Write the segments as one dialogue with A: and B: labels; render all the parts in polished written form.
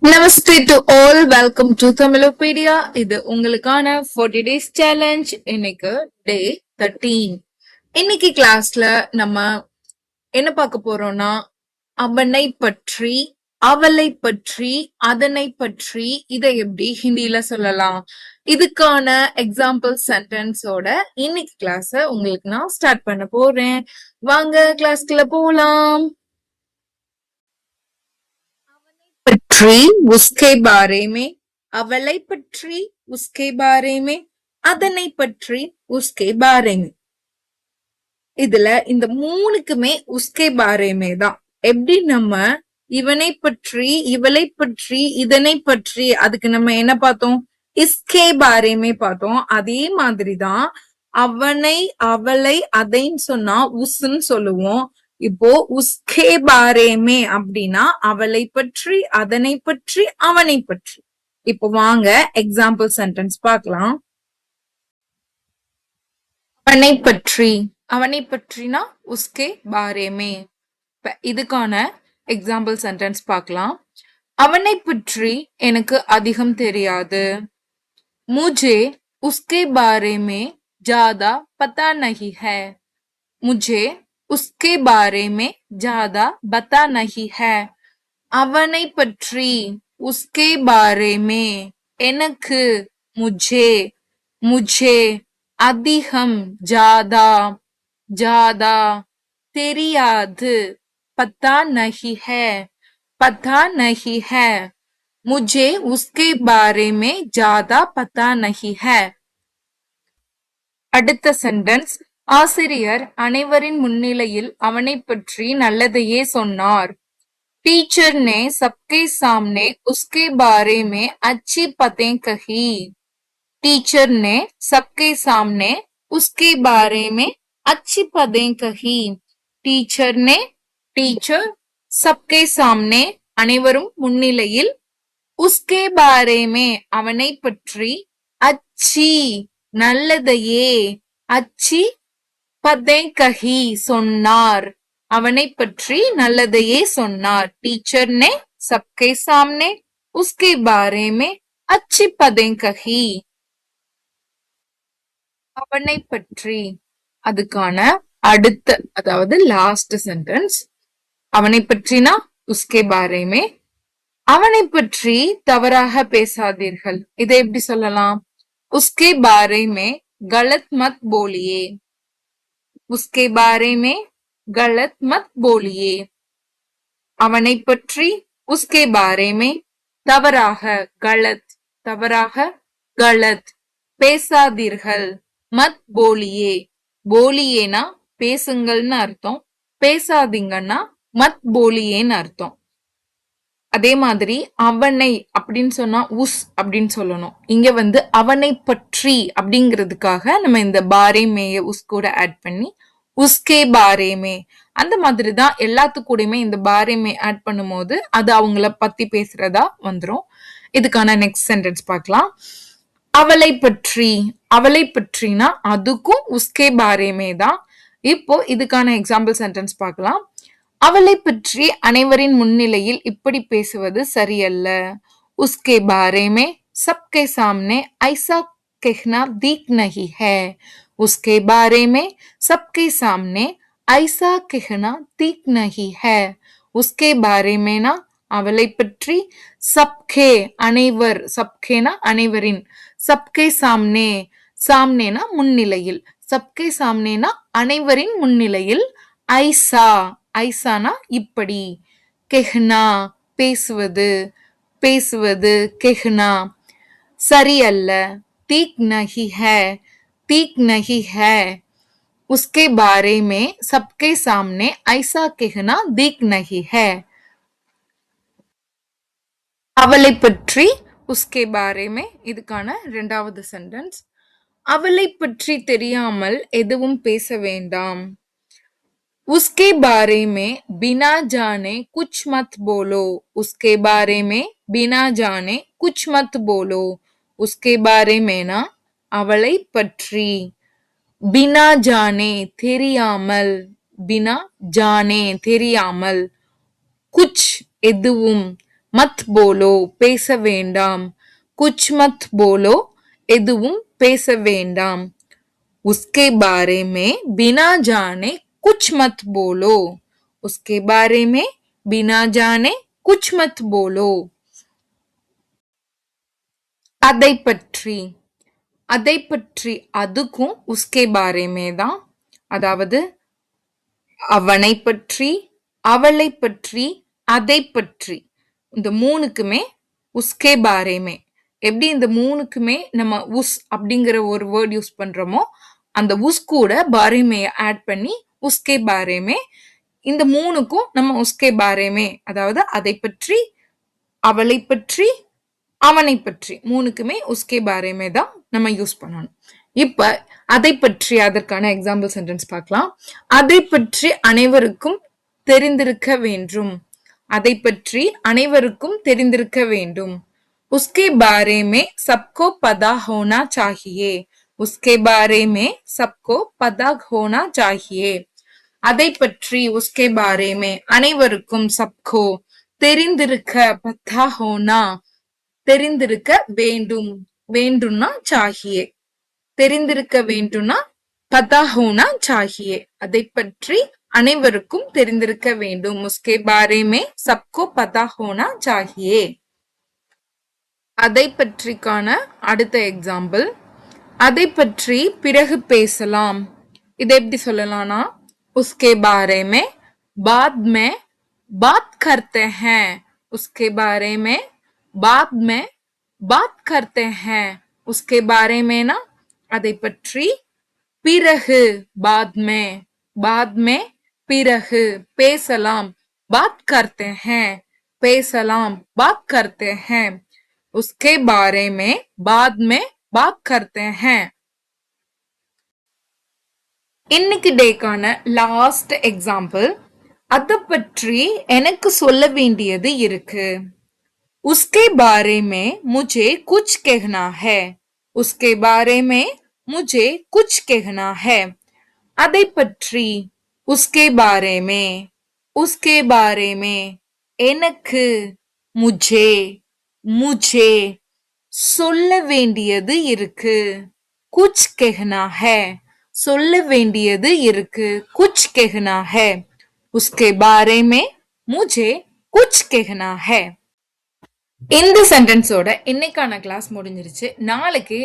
A: Namaste to all. Welcome to Tamilopedia. இது உங்களுக்கான 40 days challenge. இன்னைக்கு day 13. இன்னைக்கு கிளாஸ்ல நம்ம என்ன பார்க்க போறோம்னா அவனை பற்றி, அவளை பற்றி, அதனை பற்றி இதை எப்படி ஹிந்தில சொல்லலாம். இதுக்கான எக்ஸாம்பிள் சென்டென்ஸோட இன்னைக்கு கிளாஸ உங்களுக்கு நான் ஸ்டார்ட் பண்ண போறேன். வாங்க கிளாஸ்க்குள்ள போலாம். पट्री उसके बारे में, அவளை பற்றி उसके बारे में, அதனை பற்றி उसके बारे में. இதுல இந்த மூணுக்குமே उसके बारे में தான். எப்படி நம்ம இவனை பற்றி, இவளை பற்றி, இதனை பற்றி அதுக்கு நம்ம என்ன பார்த்தோம்? इसके बारे में பார்த்தோம். அதே மாதிரிதான் அவனை, அவளை, அதைன்னு சொன்னா உஸ்ன்னு சொல்லுவோம். இப்போ உஸ்கே பாரேமே அப்படின்னா அவளை பற்றி, அதனை பற்றி, அவனை பற்றி. இப்போ வாங்க எக்ஸாம்பிள் சென்டென்ஸ் பார்க்கலாம். அவனை பற்றி, அவனை பற்றினா உஸ்கே பாரேமே. இதுக்கான எக்ஸாம்பிள் சென்டென்ஸ் பார்க்கலாம். அவனை பற்றி எனக்கு அதிகம் தெரியாது. मुझे उसके बारे में ज्यादा पता नहीं है. मुझे उसके बारे में ज्यादा पता नहीं है. அவனை பற்றி उसके बारे में எனக்கு, मुझे, मुझे அதிகம், ज्यादा, ज्यादा தெரியாது, पता नहीं है, पता नहीं है. मुझे उसके बारे में ज्यादा पता नहीं है. அடுத்த சென்டென்ஸ். ஆசிரியர் அனைவரின் முன்னிலையில் அவனை பற்றி நல்லதையே சொன்னார். टीचर ने सबके सामने उसके बारे में अच्छी बातें कही. टीचर ने सबके सामने उसके बारे में अच्छी बातें कही. टीचर ने, टीचर, सबके सामने அனைவரும் முன்னிலையில், उसके बारे में அவனை பற்றி, अच्छी நல்லதையே, अच्छी बातें कही சொன்னார். அவனை பற்றி நல்லதையே சொன்னார். टीचर ने सबके सामने उसके बारे में अच्छी बातें कही. அவனை பற்றி அதுக்கான அடுத்த, அதாவது லாஸ்ட் சென்டென்ஸ். அவனை பற்றினா उसके बारे में. அவனை பற்றி தவறாக பேசாதீர்கள். இதை எப்படி சொல்லலாம்? उसके बारे में गलत मत बोलिए. उसके बारे में गलत मत बोलिए. அவனை பற்றி उसके बारे में தவறாக, गलत, தவறாக, गलत பேசாதீர்கள். मत बोलिए. போலியேனா பேசுங்கள்னு அர்த்தம், பேசாதீங்கன்னா மத் போலியேன்னு அர்த்தம். அதே மாதிரி அவனை அப்படின்னு சொன்னா உஸ் அப்படின்னு சொல்லணும். இங்க அவனை பற்றி அப்படிங்கிறதுக்காக நம்ம இந்த பாரே மேய உஸ் கூட ஆட் பண்ணி உஸ்கே பாரேமே, அந்த மாதிரிதான் எல்லாத்துக்கூடயுமே இந்த பாரேமே ஆட் பண்ணும் போது அது அவங்கள பத்தி பேசுறதா வந்துரும். இதுக்கான நெக்ஸ்ட் சென்டென்ஸ் பார்க்கலாம். அவளை பற்றி, அவளை பற்றினா அதுக்கும் உஸ்கே பாரேமே தான். இப்போ இதுக்கான எக்ஸாம்பிள் சென்டென்ஸ் பார்க்கலாம். அவளை பற்றி அனைவரின் முன்னிலையில் இப்படி பேசுவது சரியல்ல. उसके बारे में सबके सामने ऐसा कहना ठीक नहीं है. उसके बारे में सबके सामने ऐसा कहना ठीक नहीं है. उसके बारे में ना அவளை பற்றி, सबके அனைவர், सबकेனா அனைவரின், सबके सामने, सामनेனா முன்னிலையில், सबके सामनेனா அனைவரின் முன்னிலையில், ஐசா, ஐசானா இப்படி, கெஹ்னா பேசுவது, பேசுவது, கெஹ்னா சரியல்ல, ठीक नहीं है, ठीक नहीं है. उसके बारे में सबके सामने ऐसा कहना ठीक नहीं है. அவளை பற்றி उसके बारे में இதுக்கான இரண்டாவது சென்டென்ஸ். அவளை பற்றி தெரியாமல் எதுவும் பேச வேண்டாம். उसके बारे में बिना जाने कुछ मत बोलो. उसके बारे में बिना जाने कुछ मत बोलो. उसके बारे में ना அவளை பற்றி, बिना जाने தெரியாமல், बिना जाने தெரியாமல், कुछ எதுவும், மத் போலோ பேச வேண்டாம். குச் மத் போலோ எதுவும் பேச வேண்டாம். उसके बारे में बिना जाने कुछ मत बोलो. उसके बारे में बिना जाने कुछ मत बोलो. அதை பற்றி அதை பற்றி அதுக்கும் உஸ்கே பாரேமே தான். அதாவது அவனை பற்றி, அவளை பற்றி, அதை பற்றி, இந்த மூணுக்குமே உஸ்கே பாரேமே. எப்படி இந்த மூணுக்குமே நம்ம உஸ் அப்படிங்கிற ஒரு வேர்ட் யூஸ் பண்றோமோ அந்த உஸ் கூட பாரேமே ஆட் பண்ணி உஸ்கே பாரேமே. இந்த மூணுக்கும் நம்ம உஸ்கே பாரேமே அதாவது அதை பற்றி, அவளை பற்றி, அவனை பற்றி மூணுக்குமே உஸ்கே பாரேமே தான் நம்ம யூஸ் பண்ணணும். இப்ப அதை பற்றி அதற்கான எக்ஸாம்பிள் சென்டென்ஸ் பார்க்கலாம். அதை பற்றி அனைவருக்கும் தெரிந்திருக்க வேண்டும். அதை பற்றி அனைவருக்கும் தெரிந்திருக்க வேண்டும். उसके बारे में सबको पता होना चाहिए. उसके बारे में सबको पता होना चाहिए. அதை பற்றி उसके बारे में அனைவருக்கும் सबको தெரிந்திருக்க पता होना தெரிந்திருக்க வேண்டும். வேண்டும்னா चाहिए. தெரிந்திருக்க வேண்டும்னா पता होना चाहिए. அதை பற்றி அனைவருக்கும் தெரிந்திருக்க வேண்டும். उसके बारे में सबको पता होना चाहिए. அதை பற்றிக்கான அடுத்த எக்ஸாம்பிள். அதை பற்றி பிறகு பேசலாம். இதை எப்படி சொல்லலாம்னா उसके बारे में बाद में बात करते हैं. उसके बारे में बाद में बात करते हैं. उसके बारे में ना அதை பற்றி பிறகு बाद में பிறகு பேசலாம் बात करते हैं. பேசலாம் बात करते हैं. उसके बारे में बाद में बात करते हैं. இன்னைக்கு டேக்கான லாஸ்ட் எக்ஸாம்பிள். அதை பற்றி எனக்கு சொல்ல வேண்டியது இருக்கு. उसके बारे में मुझे कुछ कहना है. उसके बारे में मुझे कुछ कहना है. அதை பற்றி उसके बारे में उसके बारे में எனக்கு मुझे मुझे சொல்ல வேண்டியது இருக்கு. कुछ कहना है சொல்ல வேண்டியது இருக்கு. कुछ कहना है. उसके बारे में मुझे कुछ कहना है. இந்த சென்டென்ஸோட இன்னைக்கான கிளாஸ் முடிஞ்சிருச்சு. நாளைக்கு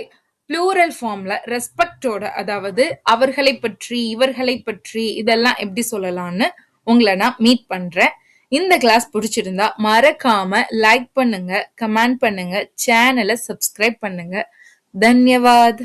A: ப்ளூரல் ஃபார்ம்ல ரெஸ்பெக்டோட அதாவது அவர்களை பற்றி, இவர்களை பற்றி இதெல்லாம் எப்படி சொல்லலாம்னு உங்களை நான் மீட் பண்றேன். இந்த கிளாஸ் பிடிச்சிருந்தா மறக்காம லைக் பண்ணுங்க, கமெண்ட் பண்ணுங்க, சேனலை சப்ஸ்கிரைப் பண்ணுங்க. தன்யவாத்.